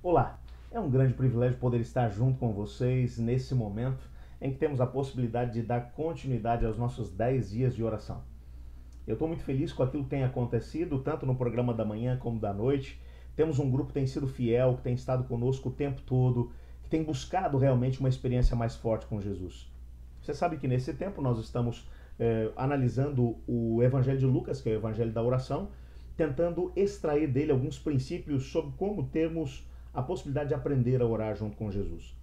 Olá, é um grande privilégio poder estar junto com vocês nesse momento em que temos a possibilidade de dar continuidade aos nossos 10 dias de oração. Eu estou muito feliz com aquilo que tem acontecido, tanto no programa da manhã como da noite. Temos um grupo que tem sido fiel, que tem estado conosco o tempo todo, que tem buscado realmente uma experiência mais forte com Jesus. Você sabe que nesse tempo nós estamos analisando o Evangelho de Lucas, que é o Evangelho da oração, tentando extrair dele alguns princípios sobre como termos a possibilidade de aprender a orar junto com Jesus.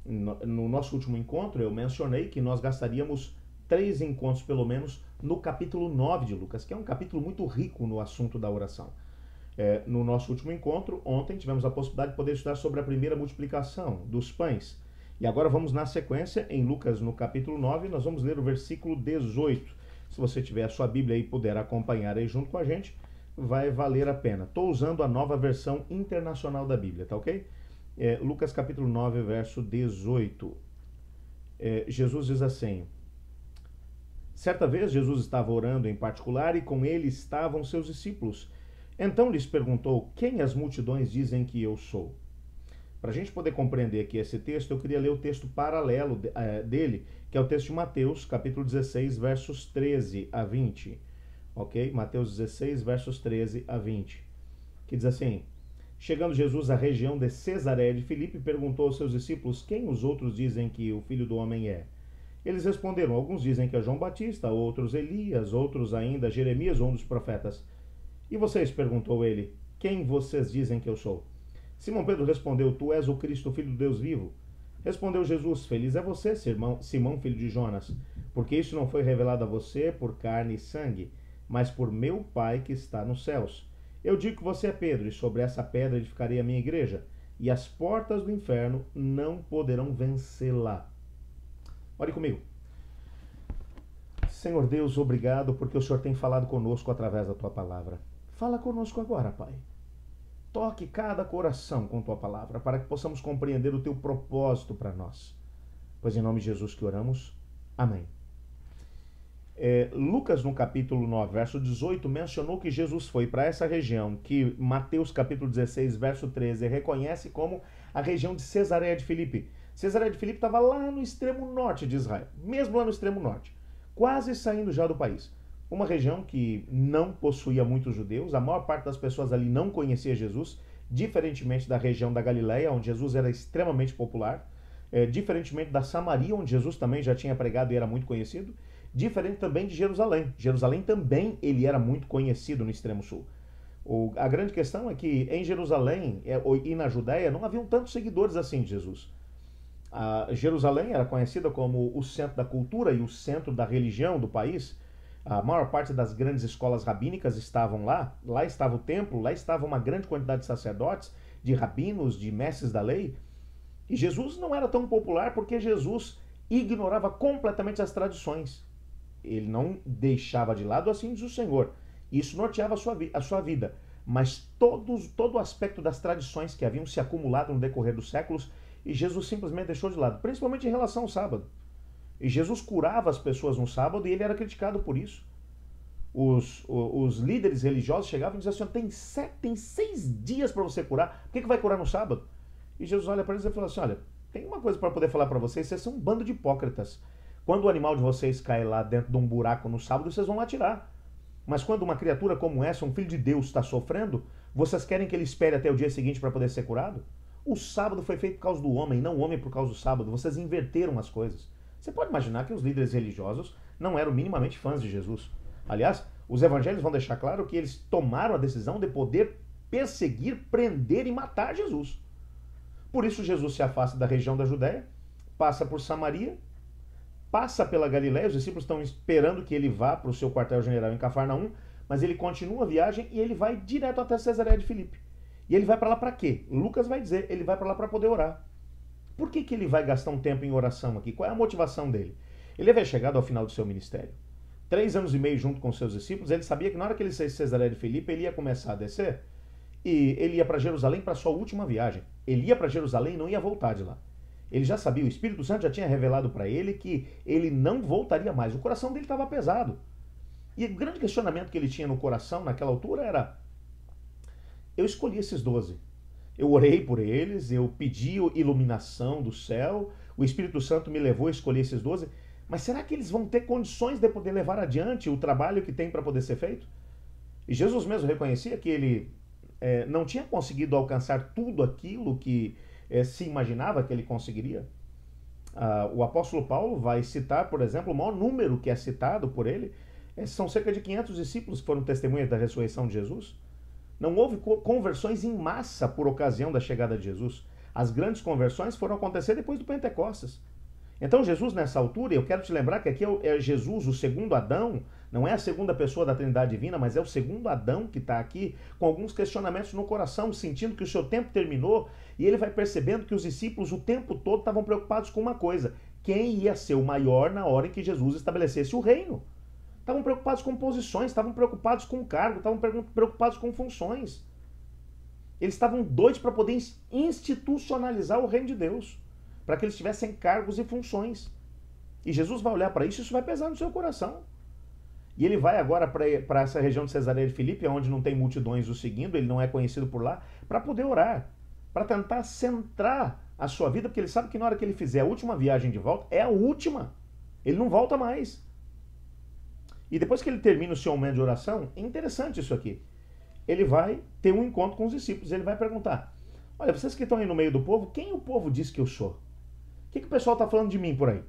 No nosso último encontro, eu mencionei que nós gastaríamos 3 encontros, pelo menos, no capítulo 9 de Lucas, que é um capítulo muito rico no assunto da oração. No nosso último encontro, ontem, tivemos a possibilidade de poder estudar sobre a primeira multiplicação dos pães. E agora vamos na sequência, em Lucas, no capítulo 9, nós vamos ler o versículo 18. Se você tiver a sua Bíblia e puder acompanhar aí junto com a gente, vai valer a pena. Estou usando a nova versão internacional da Bíblia, tá ok? Lucas capítulo 9, verso 18. Jesus diz assim: certa vez Jesus estava orando em particular e com ele estavam seus discípulos. Então lhes perguntou: quem as multidões dizem que eu sou? Para a gente poder compreender aqui esse texto, eu queria ler o texto paralelo dele, que é o texto de Mateus, capítulo 16, versos 13 a 20. Ok? Mateus 16, versos 13 a 20. Que diz assim: chegando Jesus à região de Cesareia de Filipe, perguntou aos seus discípulos: quem os outros dizem que o Filho do Homem é? Eles responderam: alguns dizem que é João Batista, outros Elias, outros ainda Jeremias ou um dos profetas. E vocês? Perguntou ele: quem vocês dizem que eu sou? Simão Pedro respondeu: tu és o Cristo, filho do Deus vivo. Respondeu Jesus: feliz é você, Simão, filho de Jonas, porque isso não foi revelado a você por carne e sangue, mas por meu Pai que está nos céus. Eu digo que você é Pedro, e sobre essa pedra edificarei a minha igreja, e as portas do inferno não poderão vencê-la. Ore comigo. Senhor Deus, obrigado porque o Senhor tem falado conosco através da Tua palavra. Fala conosco agora, Pai. Toque cada coração com Tua palavra, para que possamos compreender o Teu propósito para nós. Pois em nome de Jesus que oramos. Amém. Lucas, no capítulo 9, verso 18, mencionou que Jesus foi para essa região que Mateus, capítulo 16, verso 13, reconhece como a região de Cesareia de Filipe. Cesareia de Filipe estava lá no extremo norte de Israel, mesmo lá no extremo norte, quase saindo já do país. Uma região que não possuía muitos judeus, a maior parte das pessoas ali não conhecia Jesus, diferentemente da região da Galileia, onde Jesus era extremamente popular, diferentemente da Samaria, onde Jesus também já tinha pregado e era muito conhecido, diferente também de Jerusalém. Jerusalém também ele era muito conhecido no extremo sul. A grande questão é que em Jerusalém e na Judéia não haviam tantos seguidores assim de Jesus. Jerusalém era conhecida como o centro da cultura e o centro da religião do país. A maior parte das grandes escolas rabínicas estavam lá. Lá estava o templo, lá estava uma grande quantidade de sacerdotes, de rabinos, de mestres da lei. E Jesus não era tão popular porque Jesus ignorava completamente as tradições. Ele não deixava de lado, assim diz o Senhor. Isso norteava a sua vida. Mas todo o aspecto das tradições que haviam se acumulado no decorrer dos séculos, e Jesus simplesmente deixou de lado, principalmente em relação ao sábado. E Jesus curava as pessoas no sábado e ele era criticado por isso. Os líderes religiosos chegavam e diziam assim: tem 6 dias para você curar, por que vai curar no sábado? E Jesus olha para eles e fala assim: olha, tem uma coisa para poder falar para vocês são um bando de hipócritas. Quando o animal de vocês cai lá dentro de um buraco no sábado, vocês vão lá tirar. Mas quando uma criatura como essa, um filho de Deus, está sofrendo, vocês querem que ele espere até o dia seguinte para poder ser curado? O sábado foi feito por causa do homem, não o homem por causa do sábado. Vocês inverteram as coisas. Você pode imaginar que os líderes religiosos não eram minimamente fãs de Jesus. Aliás, os evangelhos vão deixar claro que eles tomaram a decisão de poder perseguir, prender e matar Jesus. Por isso Jesus se afasta da região da Judéia, passa por Samaria, passa pela Galileia. Os discípulos estão esperando que ele vá para o seu quartel-general em Cafarnaum, mas ele continua a viagem e ele vai direto até Cesareia de Filipe. E ele vai para lá para quê? Lucas vai dizer, ele vai para lá para poder orar. Por que ele vai gastar um tempo em oração aqui? Qual é a motivação dele? Ele havia chegado ao final do seu ministério. 3 anos e meio junto com seus discípulos, ele sabia que na hora que ele saísse de Cesareia de Filipe, ele ia começar a descer e ele ia para Jerusalém para sua última viagem. Ele ia para Jerusalém e não ia voltar de lá. Ele já sabia, o Espírito Santo já tinha revelado para ele que ele não voltaria mais. O coração dele estava pesado. E o grande questionamento que ele tinha no coração naquela altura era: eu escolhi esses 12. Eu orei por eles, eu pedi iluminação do céu, o Espírito Santo me levou a escolher esses 12, mas será que eles vão ter condições de poder levar adiante o trabalho que tem para poder ser feito? E Jesus mesmo reconhecia que ele não tinha conseguido alcançar tudo aquilo que se imaginava que ele conseguiria. O apóstolo Paulo vai citar, por exemplo, o maior número que é citado por ele, são cerca de 500 discípulos que foram testemunhas da ressurreição de Jesus. Não houve conversões em massa por ocasião da chegada de Jesus. As grandes conversões foram acontecer depois do Pentecostes. Então Jesus, nessa altura, eu quero te lembrar que aqui é Jesus, o segundo Adão, não é a segunda pessoa da Trindade Divina, mas é o segundo Adão que está aqui com alguns questionamentos no coração, sentindo que o seu tempo terminou, e ele vai percebendo que os discípulos o tempo todo estavam preocupados com uma coisa: quem ia ser o maior na hora em que Jesus estabelecesse o reino. Estavam preocupados com posições, estavam preocupados com cargo, estavam preocupados com funções. Eles estavam doidos para poder institucionalizar o reino de Deus, para que eles tivessem cargos e funções. E Jesus vai olhar para isso e isso vai pesar no seu coração. E ele vai agora para essa região de Cesareia de Filipe, onde não tem multidões o seguindo, ele não é conhecido por lá, para poder orar, para tentar centrar a sua vida, porque ele sabe que na hora que ele fizer a última viagem de volta, é a última. Ele não volta mais. E depois que ele termina o seu momento de oração, é interessante isso aqui. Ele vai ter um encontro com os discípulos, ele vai perguntar: olha, vocês que estão aí no meio do povo, quem o povo diz que eu sou? O que o pessoal está falando de mim por aí?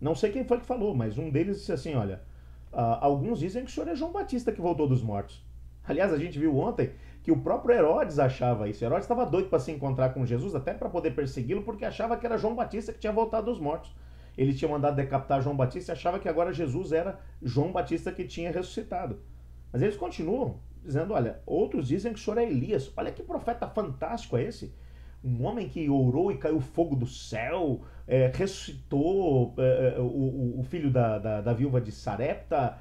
Não sei quem foi que falou, mas um deles disse assim: olha, alguns dizem que o senhor é João Batista que voltou dos mortos. Aliás, a gente viu ontem que o próprio Herodes achava isso. Herodes estava doido para se encontrar com Jesus, até para poder persegui-lo, porque achava que era João Batista que tinha voltado dos mortos. Ele tinha mandado decapitar João Batista e achava que agora Jesus era João Batista que tinha ressuscitado. Mas eles continuam dizendo: olha, outros dizem que o senhor é Elias. Olha que profeta fantástico é esse. Um homem que orou e caiu fogo do céu, ressuscitou o filho da viúva de Sarepta,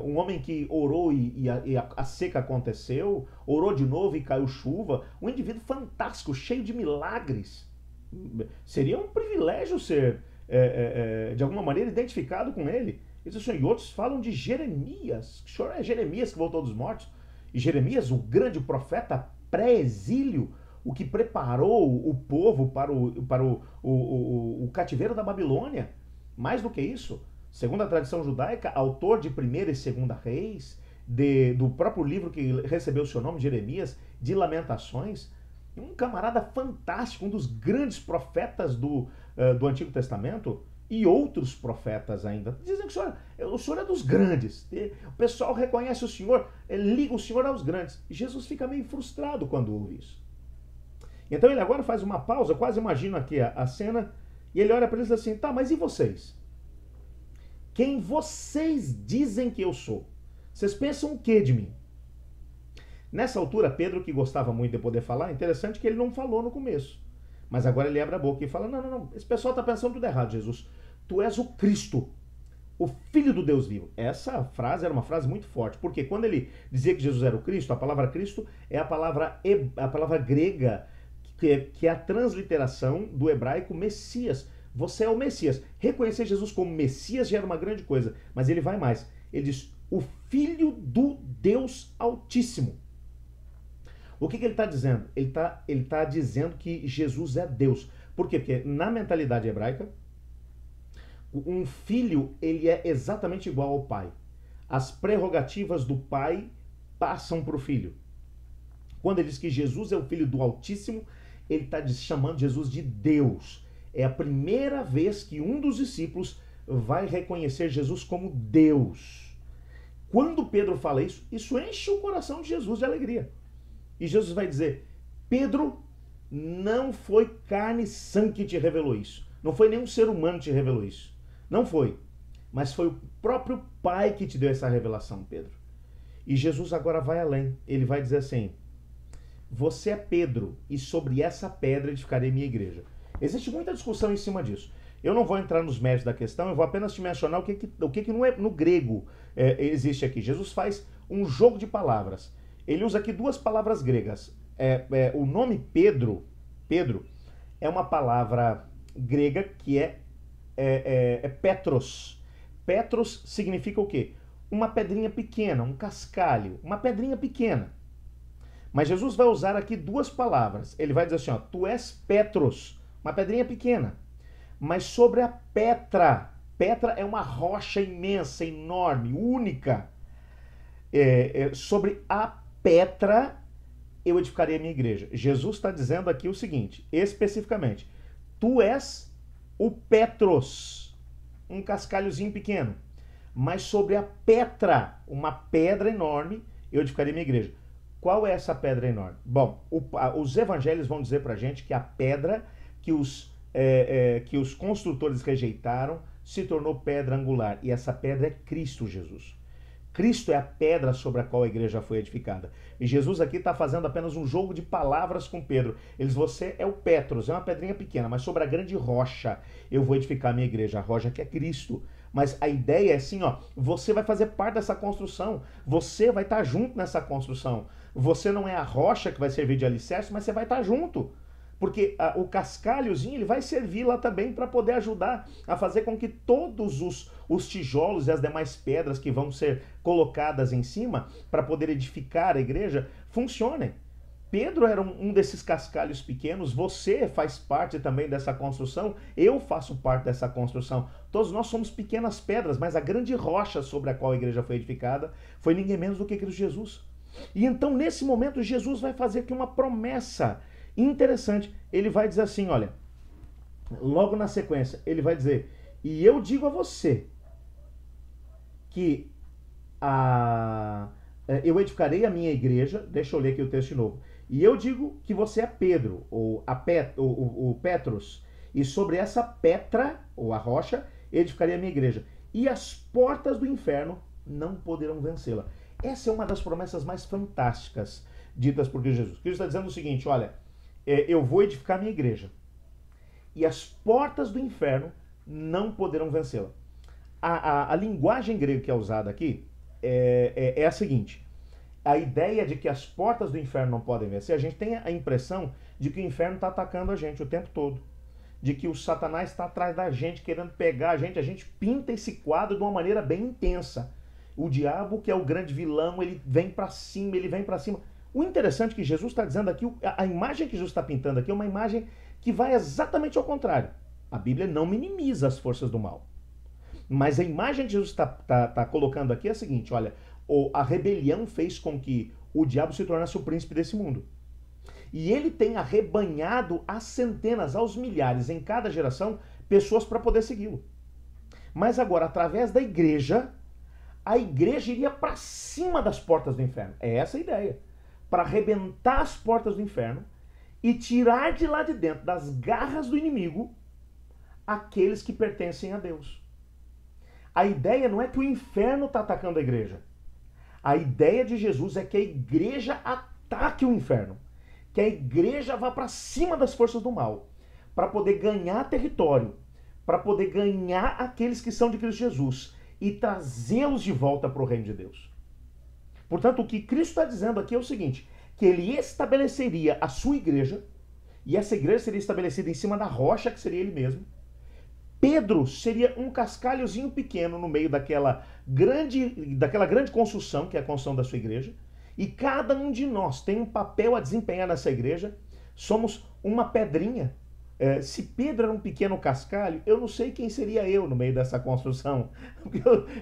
um homem que orou e a seca aconteceu, orou de novo e caiu chuva. Um indivíduo fantástico, cheio de milagres. Seria um privilégio ser, de alguma maneira, identificado com ele. E outros falam de Jeremias. O senhor é Jeremias que voltou dos mortos. E Jeremias, o grande profeta pré-exílio, o que preparou o povo para o cativeiro da Babilônia. Mais do que isso, segundo a tradição judaica, autor de 1ª e 2ª Reis, do próprio livro que recebeu o seu nome, Jeremias, de Lamentações. Um camarada fantástico, um dos grandes profetas do Antigo Testamento, e outros profetas ainda. Dizem que o senhor é dos grandes. O pessoal reconhece o senhor, liga o senhor aos grandes. E Jesus fica meio frustrado quando ouve isso. Então ele agora faz uma pausa, eu quase imagino aqui a cena, e ele olha para eles assim: tá, mas e vocês? Quem vocês dizem que eu sou? Vocês pensam o que de mim? Nessa altura, Pedro, que gostava muito de poder falar, interessante que ele não falou no começo. Mas agora ele abre a boca e fala: não, esse pessoal está pensando tudo errado, Jesus. Tu és o Cristo, o Filho do Deus vivo. Essa frase era uma frase muito forte, porque quando ele dizia que Jesus era o Cristo, a palavra Cristo é a palavra grega, que é a transliteração do hebraico Messias. Você é o Messias. Reconhecer Jesus como Messias já era uma grande coisa, mas ele vai mais. Ele diz: o Filho do Deus Altíssimo. O que ele está dizendo? Ele tá dizendo que Jesus é Deus. Por quê? Porque na mentalidade hebraica, um filho ele é exatamente igual ao pai. As prerrogativas do pai passam para o filho. Quando ele diz que Jesus é o Filho do Altíssimo, ele está chamando Jesus de Deus. É a primeira vez que um dos discípulos vai reconhecer Jesus como Deus. Quando Pedro fala isso, isso enche o coração de Jesus de alegria. E Jesus vai dizer: Pedro, não foi carne e sangue que te revelou isso. Não foi nenhum ser humano que te revelou isso. Não foi. Mas foi o próprio Pai que te deu essa revelação, Pedro. E Jesus agora vai além. Ele vai dizer assim: você é Pedro, e sobre essa pedra edificarei minha igreja. Existe muita discussão em cima disso. Eu não vou entrar nos méritos da questão, eu vou apenas te mencionar o que no grego existe aqui. Jesus faz um jogo de palavras. Ele usa aqui duas palavras gregas. O nome Pedro é uma palavra grega que é Petros. Petros significa o quê? Uma pedrinha pequena, um cascalho, uma pedrinha pequena. Mas Jesus vai usar aqui duas palavras. Ele vai dizer assim, ó, tu és Petros, uma pedrinha pequena. Mas sobre a Petra, Petra é uma rocha imensa, enorme, única. Sobre a Petra eu edificarei a minha igreja. Jesus está dizendo aqui o seguinte, especificamente, tu és o Petros, um cascalhozinho pequeno, mas sobre a Petra, uma pedra enorme, eu edificarei minha igreja. Qual é essa pedra enorme? Bom, os evangelhos vão dizer pra gente que a pedra que os construtores rejeitaram se tornou pedra angular, e essa pedra é Cristo Jesus. Cristo é a pedra sobre a qual a igreja foi edificada. E Jesus aqui está fazendo apenas um jogo de palavras com Pedro. Ele diz, você é o Petros, é uma pedrinha pequena, mas sobre a grande rocha eu vou edificar a minha igreja, a rocha que é Cristo. Mas a ideia é assim, ó, você vai fazer parte dessa construção, você vai estar junto nessa construção. Você não é a rocha que vai servir de alicerce, mas você vai estar junto. Porque o cascalhozinho ele vai servir lá também para poder ajudar a fazer com que todos os tijolos e as demais pedras que vão ser colocadas em cima para poder edificar a igreja funcionem. Pedro era um desses cascalhos pequenos, você faz parte também dessa construção, eu faço parte dessa construção. Todos nós somos pequenas pedras, mas a grande rocha sobre a qual a igreja foi edificada foi ninguém menos do que Cristo Jesus. E então, nesse momento, Jesus vai fazer aqui uma promessa interessante. Ele vai dizer assim, olha, logo na sequência, ele vai dizer, e eu digo a você que eu edificarei a minha igreja, deixa eu ler aqui o texto de novo, e eu digo que você é Pedro, ou o Petros, e sobre essa Petra, ou a rocha, edificarei a minha igreja, e as portas do inferno não poderão vencê-la. Essa é uma das promessas mais fantásticas ditas por Jesus. Cristo está dizendo o seguinte, olha, eu vou edificar a minha igreja, e as portas do inferno não poderão vencê-la. A linguagem grega que é usada aqui é a seguinte, a ideia de que as portas do inferno não podem vencer, a gente tem a impressão de que o inferno está atacando a gente o tempo todo, de que o Satanás está atrás da gente, querendo pegar a gente pinta esse quadro de uma maneira bem intensa. O diabo, que é o grande vilão, ele vem para cima, ele vem para cima. O interessante é que Jesus está dizendo aqui, a imagem que Jesus está pintando aqui é uma imagem que vai exatamente ao contrário. A Bíblia não minimiza as forças do mal. Mas a imagem que Jesus está colocando aqui é a seguinte, olha, a rebelião fez com que o diabo se tornasse o príncipe desse mundo. E ele tem arrebanhado às centenas, aos milhares, em cada geração, pessoas para poder segui-lo. Mas agora, através da igreja, a igreja iria para cima das portas do inferno. É essa a ideia. Para arrebentar as portas do inferno e tirar de lá de dentro, das garras do inimigo, aqueles que pertencem a Deus. A ideia não é que o inferno está atacando a igreja. A ideia de Jesus é que a igreja ataque o inferno. Que a igreja vá para cima das forças do mal. Para poder ganhar território. Para poder ganhar aqueles que são de Cristo Jesus. E trazê-los de volta para o reino de Deus. Portanto, o que Cristo está dizendo aqui é o seguinte, que ele estabeleceria a sua igreja, e essa igreja seria estabelecida em cima da rocha, que seria ele mesmo. Pedro seria um cascalhozinho pequeno no meio daquela grande construção, que é a construção da sua igreja, e cada um de nós tem um papel a desempenhar nessa igreja, somos uma pedrinha. Se Pedro era um pequeno cascalho, eu não sei quem seria eu no meio dessa construção.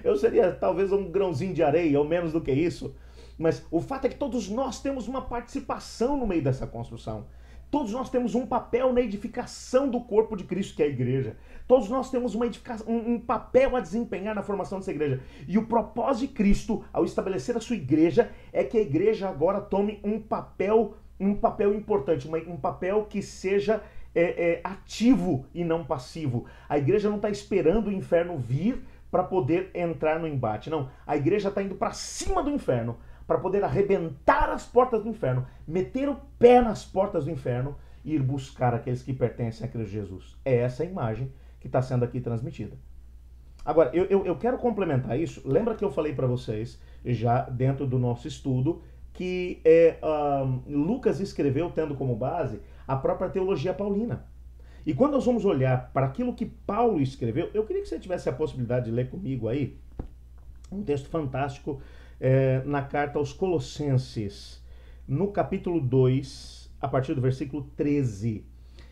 Eu seria talvez um grãozinho de areia, ou menos do que isso. Mas o fato é que todos nós temos uma participação no meio dessa construção. Todos nós temos um papel na edificação do corpo de Cristo, que é a igreja. Todos nós temos um papel a desempenhar na formação dessa igreja. E o propósito de Cristo, ao estabelecer a sua igreja, é que a igreja agora tome um papel importante, um papel que seja ativo e não passivo. A igreja não está esperando o inferno vir para poder entrar no embate. Não, a igreja está indo para cima do inferno, para poder arrebentar as portas do inferno, meter o pé nas portas do inferno e ir buscar aqueles que pertencem a Cristo Jesus. É essa a imagem que está sendo aqui transmitida. Agora, eu quero complementar isso. Lembra que eu falei para vocês, já dentro do nosso estudo, que Lucas escreveu, tendo como base a própria teologia paulina. E quando nós vamos olhar para aquilo que Paulo escreveu, eu queria que você tivesse a possibilidade de ler comigo aí um texto fantástico na carta aos Colossenses. no capítulo 2, a partir do versículo 13.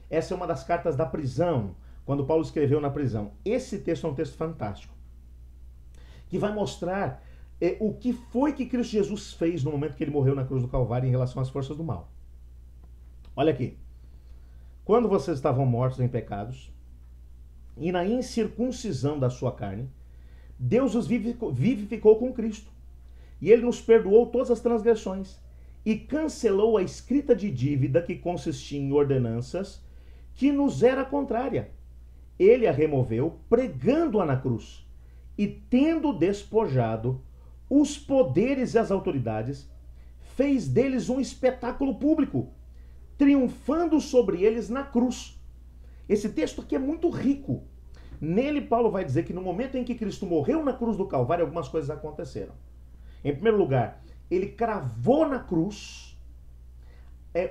Essa é uma das cartas da prisão, quando Paulo escreveu na prisão. Esse texto é um texto fantástico, que vai mostrar o que foi que Cristo Jesus fez no momento que ele morreu na cruz do Calvário em relação às forças do mal. Olha aqui. Quando vocês estavam mortos em pecados e na incircuncisão da sua carne, Deus os vivificou com Cristo. E ele nos perdoou todas as transgressões e cancelou a escrita de dívida que consistia em ordenanças que nos era contrária. Ele a removeu, pregando-a na cruz, e tendo despojado os poderes e as autoridades, fez deles um espetáculo público, triunfando sobre eles na cruz. Esse texto aqui é muito rico. Nele, Paulo vai dizer que no momento em que Cristo morreu na cruz do Calvário, algumas coisas aconteceram. Em primeiro lugar, ele cravou na cruz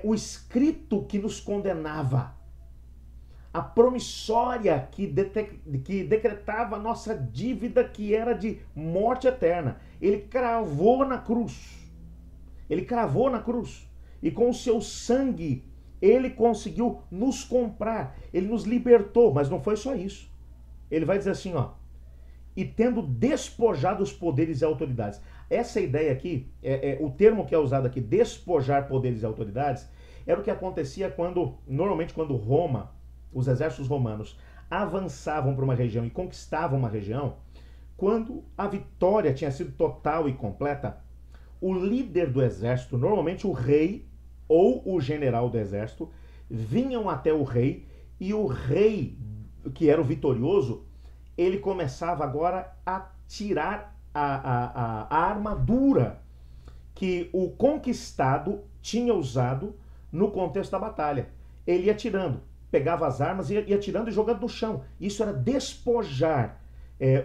o escrito que nos condenava, a promissória que decretava a nossa dívida, que era de morte eterna. Ele cravou na cruz. Ele cravou na cruz. E com o seu sangue, ele conseguiu nos comprar. Ele nos libertou, mas não foi só isso. Ele vai dizer assim, ó, e tendo despojado os poderes e autoridades. Essa ideia aqui, o termo que é usado aqui, despojar poderes e autoridades, era o que acontecia normalmente quando Roma, os exércitos romanos, avançavam para uma região e conquistavam uma região. Quando a vitória tinha sido total e completa, o líder do exército, normalmente o rei ou o general do exército, vinham até o rei, e o rei, que era o vitorioso, ele começava agora a tirar a armadura que o conquistado tinha usado no contexto da batalha. Ele ia tirando, pegava as armas e ia tirando e jogando no chão. Isso era despojar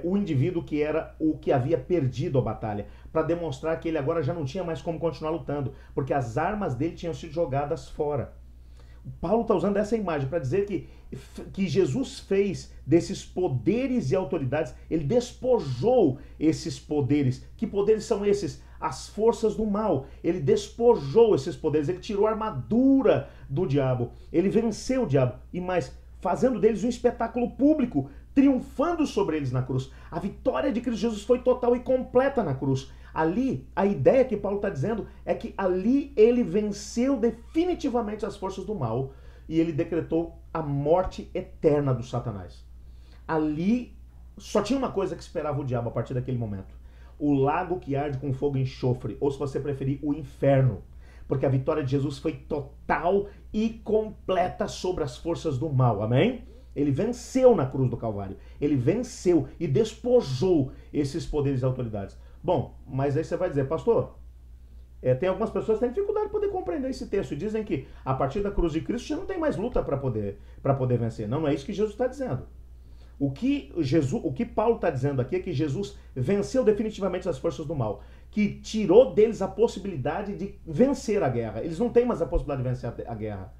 o indivíduo que era o que havia perdido a batalha, para demonstrar que ele agora já não tinha mais como continuar lutando, porque as armas dele tinham sido jogadas fora. Paulo está usando essa imagem para dizer que Jesus fez desses poderes e autoridades, ele despojou esses poderes. Que poderes são esses? As forças do mal. Ele despojou esses poderes, ele tirou a armadura do diabo, ele venceu o diabo, e mais, fazendo deles um espetáculo público, triunfando sobre eles na cruz. A vitória de Cristo Jesus foi total e completa na cruz. Ali, a ideia que Paulo está dizendo é que ali ele venceu definitivamente as forças do mal e ele decretou a morte eterna do Satanás. Ali só tinha uma coisa que esperava o diabo a partir daquele momento: o lago que arde com fogo e enxofre, ou se você preferir, o inferno. Porque a vitória de Jesus foi total e completa sobre as forças do mal, amém? Ele venceu na cruz do Calvário, ele venceu e despojou esses poderes e autoridades. Bom, mas aí você vai dizer, pastor, tem algumas pessoas que têm dificuldade de poder compreender esse texto e dizem que a partir da cruz de Cristo já não tem mais luta para poder vencer. Não, não é isso que Jesus está dizendo. O que Paulo está dizendo aqui é que Jesus venceu definitivamente as forças do mal, que tirou deles a possibilidade de vencer a guerra. Eles não têm mais a possibilidade de vencer a guerra.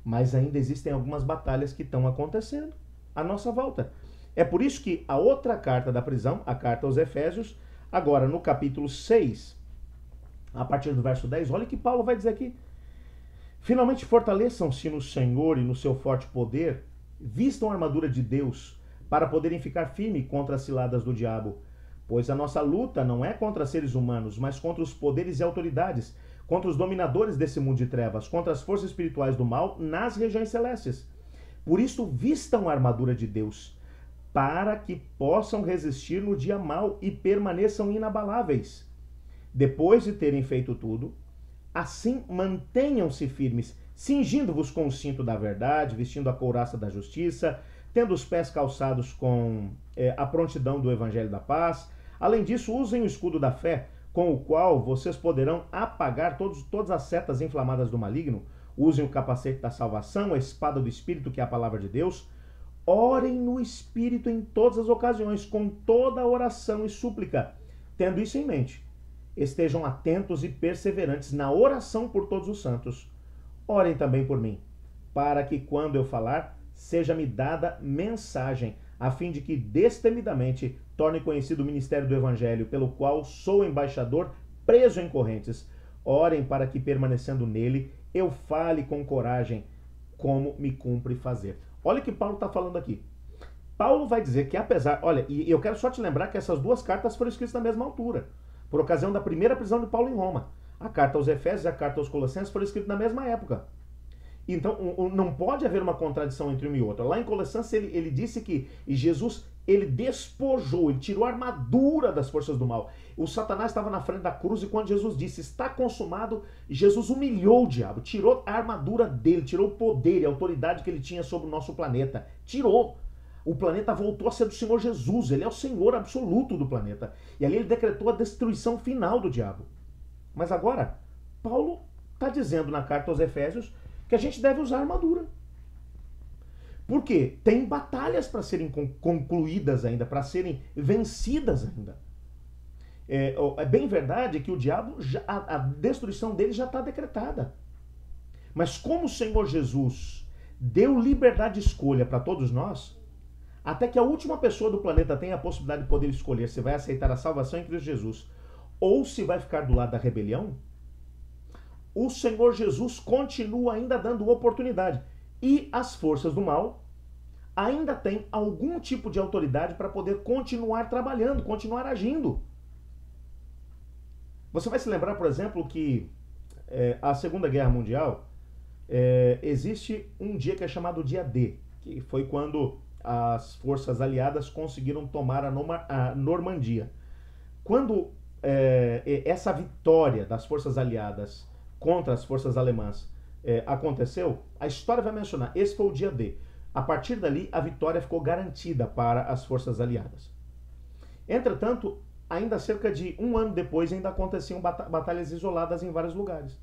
Mas ainda existem algumas batalhas que estão acontecendo à nossa volta. É por isso que a outra carta da prisão, a carta aos Efésios, agora no capítulo 6, a partir do verso 10, olha o que Paulo vai dizer aqui. Finalmente fortaleçam-se no Senhor e no seu forte poder, vistam a armadura de Deus, para poderem ficar firmes contra as ciladas do diabo. Pois a nossa luta não é contra seres humanos, mas contra os poderes e autoridades, contra os dominadores desse mundo de trevas, contra as forças espirituais do mal nas regiões celestes. Por isso, vistam a armadura de Deus, para que possam resistir no dia mau e permaneçam inabaláveis. Depois de terem feito tudo, assim mantenham-se firmes, cingindo-vos com o cinto da verdade, vestindo a couraça da justiça, tendo os pés calçados com a prontidão do evangelho da paz. Além disso, usem o escudo da fé, com o qual vocês poderão apagar todas as setas inflamadas do maligno. Usem o capacete da salvação, a espada do Espírito, que é a palavra de Deus. Orem no Espírito em todas as ocasiões, com toda oração e súplica. Tendo isso em mente, estejam atentos e perseverantes na oração por todos os santos. Orem também por mim, para que quando eu falar, seja-me dada mensagem, a fim de que destemidamente torne conhecido o ministério do Evangelho, pelo qual sou embaixador preso em correntes. Orem para que, permanecendo nele, eu fale com coragem como me cumpre fazer. Olha o que Paulo está falando aqui. Paulo vai dizer que apesar... Olha, e eu quero só te lembrar que essas duas cartas foram escritas na mesma altura, por ocasião da primeira prisão de Paulo em Roma. A carta aos Efésios e a carta aos Colossenses foram escritas na mesma época. Então, não pode haver uma contradição entre um e outro. Lá em Colossenses, ele disse que Jesus, ele despojou, ele tirou a armadura das forças do mal. O Satanás estava na frente da cruz e quando Jesus disse, está consumado, Jesus humilhou o diabo, tirou a armadura dele, tirou o poder e a autoridade que ele tinha sobre o nosso planeta. Tirou. O planeta voltou a ser do Senhor Jesus, ele é o Senhor absoluto do planeta. E ali ele decretou a destruição final do diabo. Mas agora, Paulo está dizendo na carta aos Efésios que a gente deve usar armadura. Por quê? Tem batalhas para serem concluídas ainda, para serem vencidas ainda. É bem verdade que o diabo, a destruição dele já está decretada. Mas como o Senhor Jesus deu liberdade de escolha para todos nós, até que a última pessoa do planeta tenha a possibilidade de poder escolher se vai aceitar a salvação em Cristo Jesus ou se vai ficar do lado da rebelião, o Senhor Jesus continua ainda dando oportunidade. E as forças do mal ainda têm algum tipo de autoridade para poder continuar trabalhando, continuar agindo. Você vai se lembrar, por exemplo, que a Segunda Guerra Mundial, existe um dia que é chamado dia D, que foi quando as forças aliadas conseguiram tomar a Normandia. Quando essa vitória das forças aliadas contra as forças alemãs aconteceu, a história vai mencionar, esse foi o dia D. A partir dali, a vitória ficou garantida para as forças aliadas. Entretanto, ainda cerca de um ano depois, ainda aconteciam batalhas isoladas em vários lugares.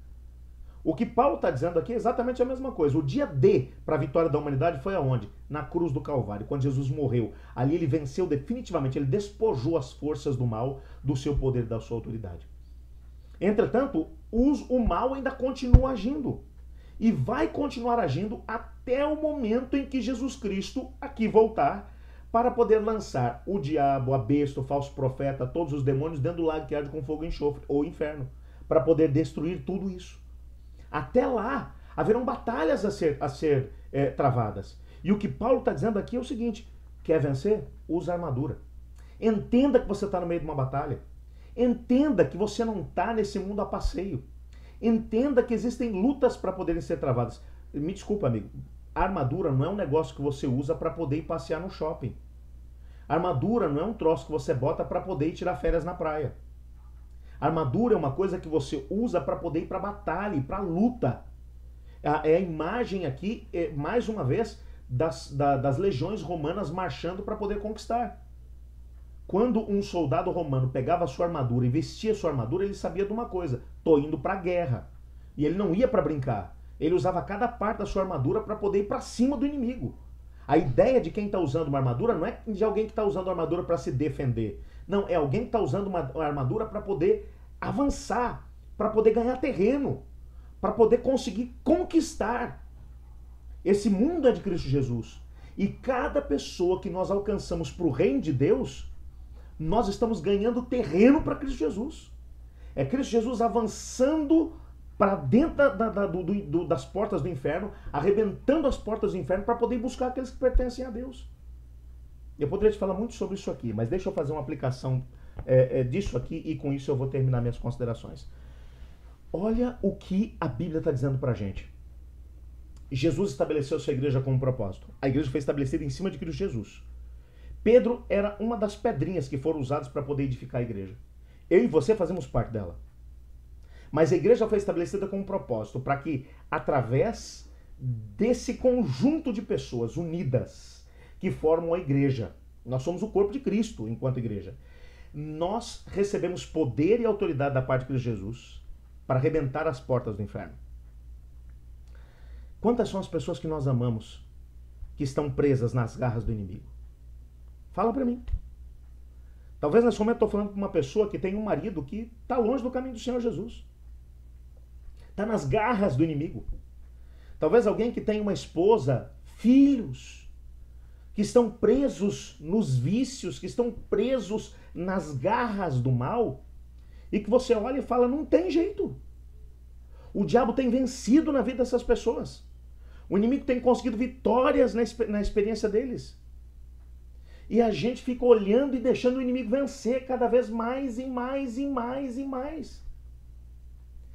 O que Paulo está dizendo aqui é exatamente a mesma coisa. O dia D para a vitória da humanidade foi aonde? Na cruz do Calvário, quando Jesus morreu. Ali ele venceu definitivamente, ele despojou as forças do mal do seu poder e da sua autoridade. Entretanto, o mal ainda continua agindo. E vai continuar agindo até o momento em que Jesus Cristo aqui voltar para poder lançar o diabo, a besta, o falso profeta, todos os demônios dentro do lago que arde com fogo e enxofre, ou inferno, para poder destruir tudo isso. Até lá, haverão batalhas a ser travadas. E o que Paulo está dizendo aqui é o seguinte: quer vencer? Usa armadura. Entenda que você está no meio de uma batalha. Entenda que você não está nesse mundo a passeio. Entenda que existem lutas para poderem ser travadas. Me desculpa, amigo. A armadura não é um negócio que você usa para poder ir passear no shopping. A armadura não é um troço que você bota para poder ir tirar férias na praia. A armadura é uma coisa que você usa para poder ir para a batalha, para a luta. É a imagem aqui, mais uma vez, das legiões romanas marchando para poder conquistar. Quando um soldado romano pegava a sua armadura e vestia a sua armadura, ele sabia de uma coisa: estou indo para a guerra. E ele não ia para brincar. Ele usava cada parte da sua armadura para poder ir para cima do inimigo. A ideia de quem está usando uma armadura não é de alguém que está usando a armadura para se defender. Não, é alguém que está usando uma armadura para poder avançar, para poder ganhar terreno, para poder conseguir conquistar. Esse mundo é de Cristo Jesus. E cada pessoa que nós alcançamos para o reino de Deus, nós estamos ganhando terreno para Cristo Jesus. É Cristo Jesus avançando para dentro das portas do inferno, arrebentando as portas do inferno para poder buscar aqueles que pertencem a Deus. Eu poderia te falar muito sobre isso aqui, mas deixa eu fazer uma aplicação disso aqui e com isso eu vou terminar minhas considerações. Olha o que a Bíblia está dizendo para a gente. Jesus estabeleceu a sua igreja com um propósito. A igreja foi estabelecida em cima de Cristo Jesus. Pedro era uma das pedrinhas que foram usadas para poder edificar a igreja. Eu e você fazemos parte dela. Mas a igreja foi estabelecida com um propósito, para que, através desse conjunto de pessoas unidas que formam a igreja, nós somos o corpo de Cristo enquanto igreja, nós recebemos poder e autoridade da parte de Cristo Jesus para arrebentar as portas do inferno. Quantas são as pessoas que nós amamos que estão presas nas garras do inimigo? Fala para mim. Talvez nesse momento eu estou falando com uma pessoa que tem um marido que está longe do caminho do Senhor Jesus. Está nas garras do inimigo. Talvez alguém que tem uma esposa, filhos, que estão presos nos vícios, que estão presos nas garras do mal, e que você olha e fala, não tem jeito. O diabo tem vencido na vida dessas pessoas. O inimigo tem conseguido vitórias na experiência deles. E a gente fica olhando e deixando o inimigo vencer cada vez mais e mais e mais e mais.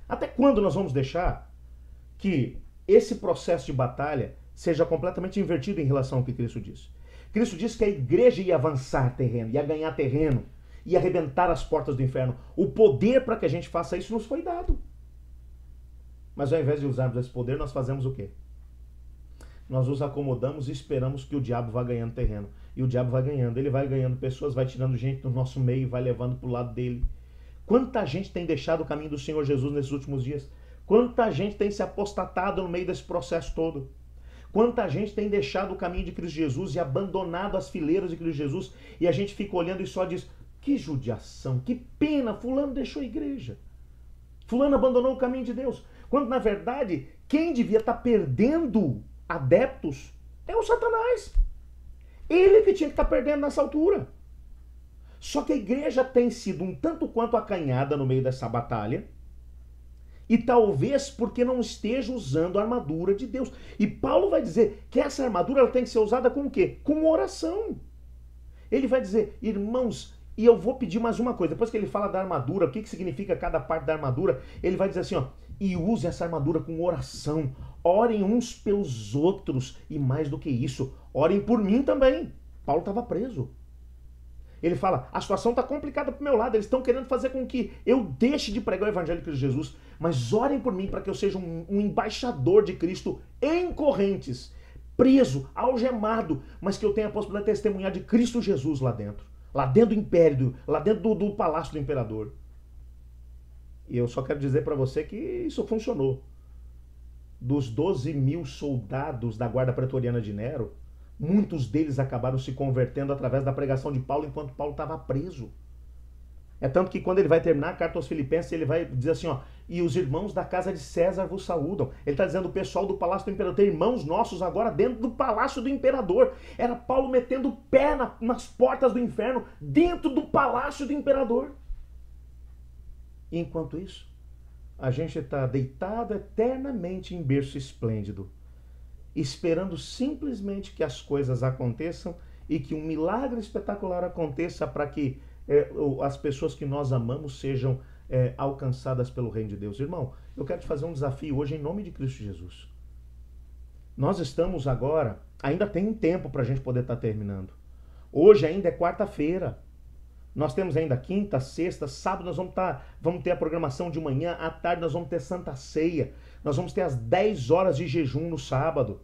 Até quando nós vamos deixar que esse processo de batalha seja completamente invertido em relação ao que Cristo disse? Cristo disse que a igreja ia avançar terreno, ia ganhar terreno, ia arrebentar as portas do inferno. O poder para que a gente faça isso nos foi dado. Mas ao invés de usarmos esse poder, nós fazemos o quê? Nós nos acomodamos e esperamos que o diabo vá ganhando terreno. E o diabo vai ganhando, ele vai ganhando pessoas, vai tirando gente do nosso meio, vai levando para o lado dele. Quanta gente tem deixado o caminho do Senhor Jesus nesses últimos dias? Quanta gente tem se apostatado no meio desse processo todo? Quanta gente tem deixado o caminho de Cristo Jesus e abandonado as fileiras de Cristo Jesus, e a gente fica olhando e só diz, que judiação, que pena, fulano deixou a igreja. Fulano abandonou o caminho de Deus. Quando na verdade, quem devia estar perdendo adeptos é o Satanás. Ele que tinha que estar perdendo nessa altura. Só que a igreja tem sido um tanto quanto acanhada no meio dessa batalha, e talvez porque não esteja usando a armadura de Deus. E Paulo vai dizer que essa armadura ela tem que ser usada com o quê? Com oração. Ele vai dizer, irmãos, e eu vou pedir mais uma coisa. Depois que ele fala da armadura, o que significa cada parte da armadura, ele vai dizer assim, ó, e use essa armadura com oração. Orem uns pelos outros. E mais do que isso, orem por mim também. Paulo estava preso. Ele fala, a situação está complicada para o meu lado, eles estão querendo fazer com que eu deixe de pregar o evangelho de Cristo Jesus, mas orem por mim para que eu seja um embaixador de Cristo em correntes, preso, algemado, mas que eu tenha a possibilidade de testemunhar de Cristo Jesus lá dentro do império, lá dentro do palácio do imperador. E eu só quero dizer para você que isso funcionou. Dos 12 mil soldados da guarda pretoriana de Nero, muitos deles acabaram se convertendo através da pregação de Paulo enquanto Paulo estava preso. É tanto que quando ele vai terminar a carta aos Filipenses, ele vai dizer assim, ó, e os irmãos da casa de César vos saúdam. Ele está dizendo o pessoal do palácio do imperador, tem irmãos nossos agora dentro do palácio do imperador. Era Paulo metendo o pé nas portas do inferno, dentro do palácio do imperador. E enquanto isso, a gente está deitado eternamente em berço esplêndido, esperando simplesmente que as coisas aconteçam e que um milagre espetacular aconteça para que as pessoas que nós amamos sejam alcançadas pelo reino de Deus. Irmão, eu quero te fazer um desafio hoje em nome de Cristo Jesus. Nós estamos agora, ainda tem um tempo para a gente poder estar terminando. Hoje ainda é quarta-feira. Nós temos ainda quinta, sexta, sábado nós vamos ter a programação de manhã, à tarde nós vamos ter Santa Ceia. Nós vamos ter as 10 horas de jejum no sábado.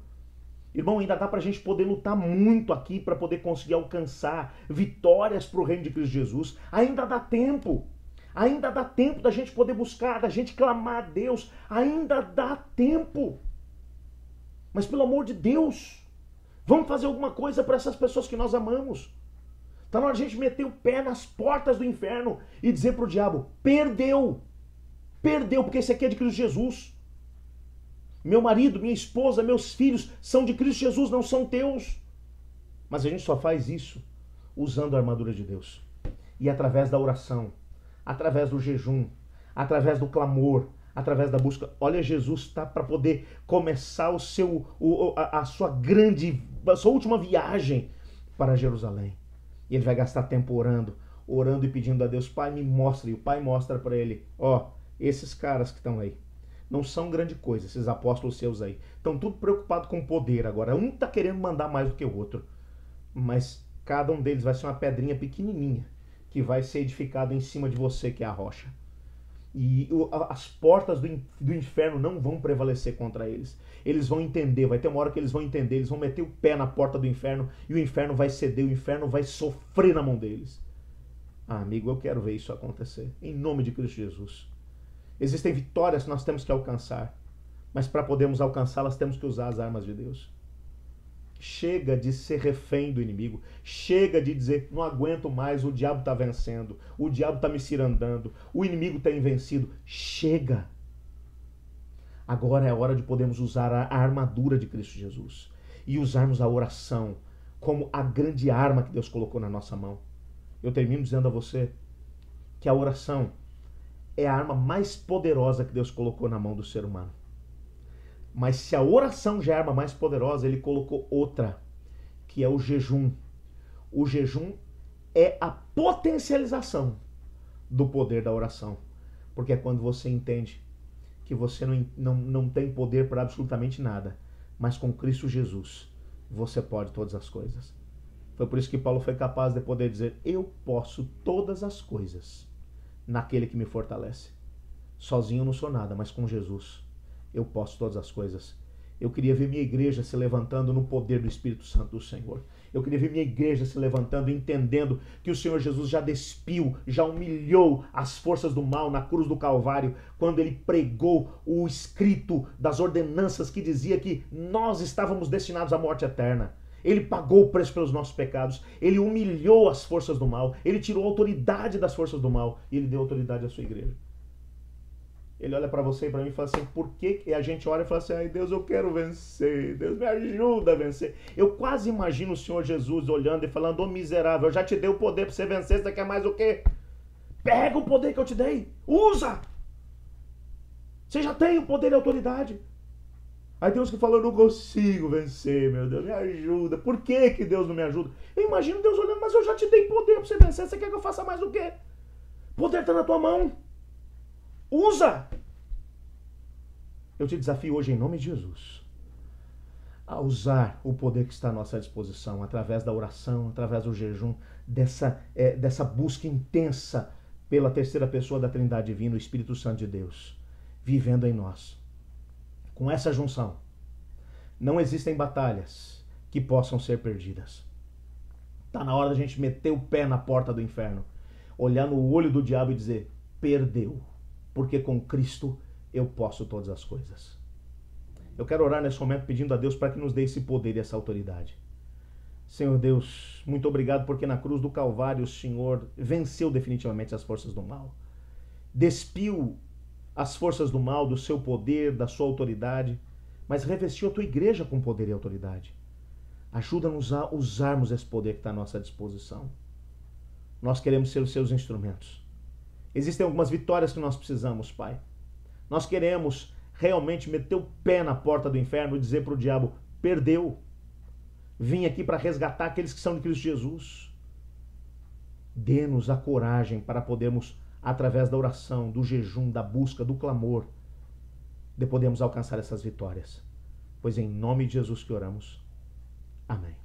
Irmão, ainda dá para a gente poder lutar muito aqui para poder conseguir alcançar vitórias para o reino de Cristo Jesus. Ainda dá tempo. Ainda dá tempo da gente poder buscar, da gente clamar a Deus. Ainda dá tempo. Mas pelo amor de Deus, vamos fazer alguma coisa para essas pessoas que nós amamos. Está na hora de a gente meter o pé nas portas do inferno e dizer para o diabo, perdeu. Perdeu, porque esse aqui é de Cristo Jesus. Meu marido, minha esposa, meus filhos são de Cristo Jesus, não são teus. Mas a gente só faz isso usando a armadura de Deus. E através da oração, através do jejum, através do clamor, através da busca. Olha, Jesus está para poder começar a sua última viagem para Jerusalém. E ele vai gastar tempo orando e pedindo a Deus, Pai, me mostre. E o Pai mostra para ele, ó, esses caras que estão aí. Não são grande coisa, esses apóstolos seus aí. Estão tudo preocupados com poder agora. Um está querendo mandar mais do que o outro. Mas cada um deles vai ser uma pedrinha pequenininha que vai ser edificada em cima de você, que é a rocha. E as portas do inferno não vão prevalecer contra eles. Eles vão entender, vai ter uma hora que eles vão entender, eles vão meter o pé na porta do inferno e o inferno vai ceder, o inferno vai sofrer na mão deles. Ah, amigo, eu quero ver isso acontecer. Em nome de Cristo Jesus. Existem vitórias que nós temos que alcançar, mas para podermos alcançá-las temos que usar as armas de Deus. Chega de ser refém do inimigo. Chega de dizer, não aguento mais, o diabo está vencendo, o diabo está me cirandando, o inimigo está invencido. Chega. Agora é a hora de podermos usar a armadura de Cristo Jesus e usarmos a oração como a grande arma que Deus colocou na nossa mão. Eu termino dizendo a você que a oração é a arma mais poderosa que Deus colocou na mão do ser humano. Mas se a oração já é a arma mais poderosa, ele colocou outra, que é o jejum. O jejum é a potencialização do poder da oração. Porque é quando você entende que você não tem poder para absolutamente nada, mas com Cristo Jesus você pode todas as coisas. Foi por isso que Paulo foi capaz de poder dizer: eu posso todas as coisas naquele que me fortalece. Sozinho eu não sou nada, mas com Jesus eu posso todas as coisas. Eu queria ver minha igreja se levantando no poder do Espírito Santo do Senhor. Eu queria ver minha igreja se levantando, entendendo que o Senhor Jesus já despiu, já humilhou as forças do mal na cruz do Calvário, quando ele pregou o escrito das ordenanças que dizia que nós estávamos destinados à morte eterna. Ele pagou o preço pelos nossos pecados, ele humilhou as forças do mal, ele tirou a autoridade das forças do mal e ele deu autoridade à sua igreja. Ele olha para você e para mim e fala assim: por que? E a gente olha e fala assim: ai Deus, eu quero vencer, Deus me ajuda a vencer. Eu quase imagino o Senhor Jesus olhando e falando: ô miserável, eu já te dei o poder para você vencer, você quer mais o quê? Pega o poder que eu te dei, usa! Você já tem o poder e a autoridade. Aí Deus que fala: eu não consigo vencer, meu Deus, me ajuda. Por que Deus não me ajuda? Eu imagino Deus olhando: mas eu já te dei poder para você vencer, você quer que eu faça mais o quê? O poder está na tua mão. Usa! Eu te desafio hoje em nome de Jesus a usar o poder que está à nossa disposição, através da oração, através do jejum, dessa busca intensa pela terceira pessoa da Trindade Divina, o Espírito Santo de Deus, vivendo em nós. Com essa junção, não existem batalhas que possam ser perdidas. Está na hora da gente meter o pé na porta do inferno, olhar no olho do diabo e dizer: perdeu, porque com Cristo eu posso todas as coisas. Eu quero orar nesse momento pedindo a Deus para que nos dê esse poder e essa autoridade. Senhor Deus, muito obrigado porque na cruz do Calvário o Senhor venceu definitivamente as forças do mal. Despiu as forças do mal do seu poder, da sua autoridade, mas revestiu a tua igreja com poder e autoridade. Ajuda-nos a usarmos esse poder que está à nossa disposição. Nós queremos ser os seus instrumentos. Existem algumas vitórias que nós precisamos, Pai. Nós queremos realmente meter o pé na porta do inferno e dizer para o diabo: perdeu. Vim aqui para resgatar aqueles que são de Cristo Jesus. Dê-nos a coragem para podermos, através da oração, do jejum, da busca, do clamor, de podermos alcançar essas vitórias. Pois em nome de Jesus que oramos. Amém.